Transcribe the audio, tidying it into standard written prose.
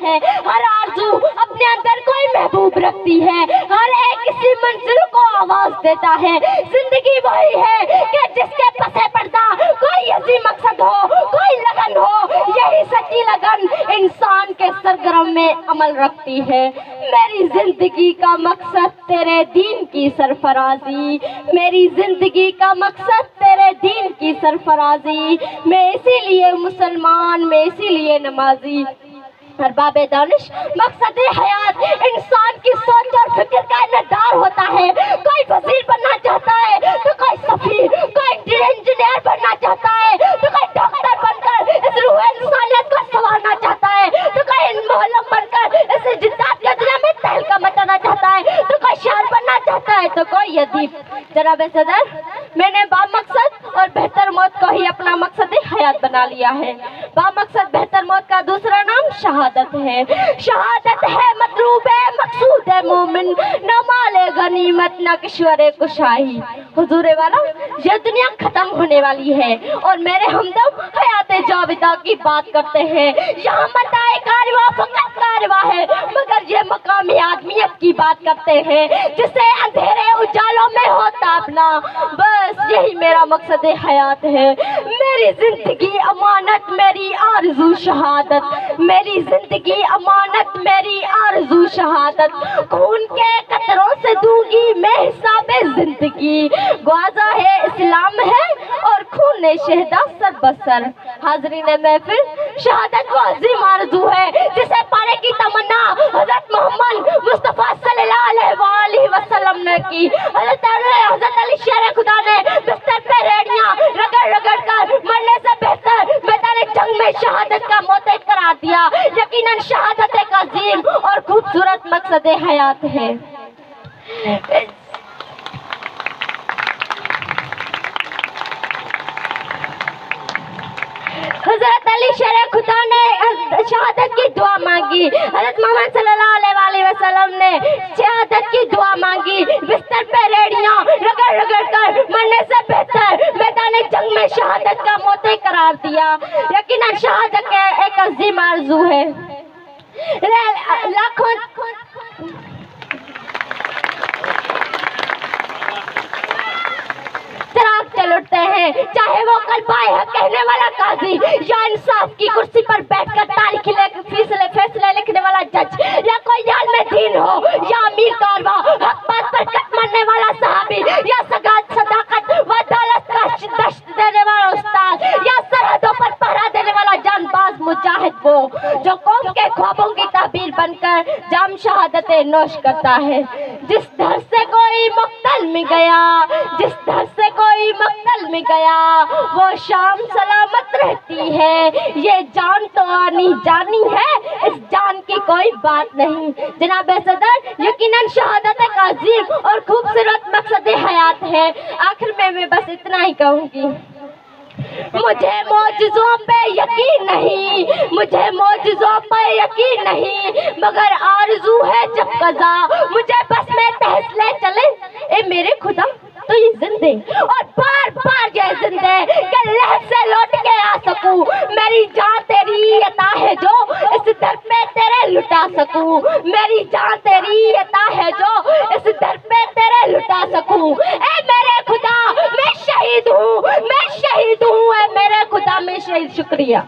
ہے، ہر آرزو اپنے اندر کوئی محبوب رکھتی ہے، ہر ایک کسی منزل کو آواز دیتا ہے۔ زندگی وہی ہے کہ جس کے پس پردہ کوئی عظیم مقصد ہو، کوئی لگن ہو، یہی سچی لگن انسان کے سرگرم میں عمل رکھتی ہے۔ میری زندگی کا مقصد تیرے دین کی سرفرازی، میری زندگی کا مقصد تیرے دین کی سرفرازی، میں اسی لیے مسلمان، میں اسی لیے نمازی۔ ارباب دانش، مقصد حیات انسان کی سوچ اور فکر کا انعدار ہوتا ہے۔ کوئی وزیر بننا چاہتا ہے تو کوئی سفیر، کوئی انجینئر بننا چاہتا ہے تو کوئی ڈاکٹر بن کر اس روح انسانیت کو سنوارنا چاہتا ہے تو کوئی معلم بن کر اس جدات کے دنیا میں تہلکہ مچانا چاہتا ہے تو کوئی شاعر بننا چاہتا ہے تو کوئی ادیب۔ جناب صدر، میں نے با مقصد اور بہتر موت کو ہی اپنا مقصد حیات بنا لیا ہے۔ با مقصد بہتر موت کا دوسرا نام شہادت ہے۔ شہادت ہے مطلوب ہے، مقصود ہے مومن، نہ مال غنیمت نہ کشور کشاہی۔ حضور والا، یہ دنیا ختم ہونے والی ہے اور میرے ہمدم حیات جاودہ کی بات کرتے ہیں۔ یہاں متاع کارواں فقط کارواں ہے، مگر یہ مقامی آدمیت کی بات کرتے ہیں جسے اندھیرے اجالوں میں ہو تابنا۔ بس یہی میرا مقصد حیات ہے۔ میری زندگی امانت، میری آرزو شہادت، میری زندگی امانت، میری آرزو شہادت، خون کے قطروں سے دوں گی میں حساب زندگی، گوازہ ہے اسلام ہے اور خون شہدا سر بسر۔ حاضرین محفل، شہادت وہ عظیم آرزو ہے جسے پانے کی تمنا حضرت محمد مصطفیٰ صلی اللہ علیہ وآلہ وسلم نے کی۔ حضرت علی شیر خدا نے بستر پہ ریڑیاں رگڑ رگڑ کر مرنے سے بہتر میدان جنگ میں شہادت کا موت قرار دیا۔ یقیناً شہادت ایک عظیم اور خوبصورت مقصد حیات ہے۔ حضرت علی شیر خدا نے شہادت کی دعا مانگی، حضرت محمد صلی اللہ علیہ وآلہ وسلم نے شہادت کی دعا مانگی۔ بستر پہ ریڑیاں رگڑ رگڑ کر مرنے سے بہتر میدان جنگ میں شہادت کا موت قرار دیا۔ یقیناً شہادت ایک عظیم آرزو ہے۔ لاکھوں چراغ چل اٹھتے ہیں، چاہے وہ قلب حق کہنے والا قاضی یا انصاف کی کرسی پر بیٹھ کر تاریخ فیصلے لکھنے والا جج، یا کوئی عالم دین ہو یا امیر کارواں، حق بات پر کٹ مارنے والا صحابی، یا صداقت و عدالت کا دشت دینے والا استاد، یا سرحدوں پر پہرا دینے والا جان باز مجاہد، وہ جو قوم کے خوابوں کی تعبیر بن کر جام شہادتیں نوش کرتا ہے۔ جس دھر سے کوئی مقتل میں گیا، جس دھر سے کوئی مقتل میں گیا، وہ شام سلامت رہتی ہے۔ یہ جان تو آنی جانی ہے، اس جان کی کوئی بات نہیں۔ جناب صدر، یقیناً شہادت ایک عظیم اور خوبصورت مقصد حیات ہے۔ آخر میں بس اتنا ہی کہوں گی، مجھے معجزوں پہ یقین نہیں، مجھے معجزوں پہ یقین نہیں، مگر آرزو ہے جب قضا مجھے بس میں تحس لے چلے، اے میرے خدا تو یہ زندے اور بار بار یہ زندے کہ لہر سے لوٹ کے آ سکوں، میری جان تیری عطا ہے جو اس در پہ تیرے لٹا سکوں، میری جان تیری عطا ہے جو اس در پہ تیرے لٹا سکوں۔ اے میرے خدا میں شہید ہوں، میں شہید ہوں، اے میرے خدا میں شہید۔ شکریہ۔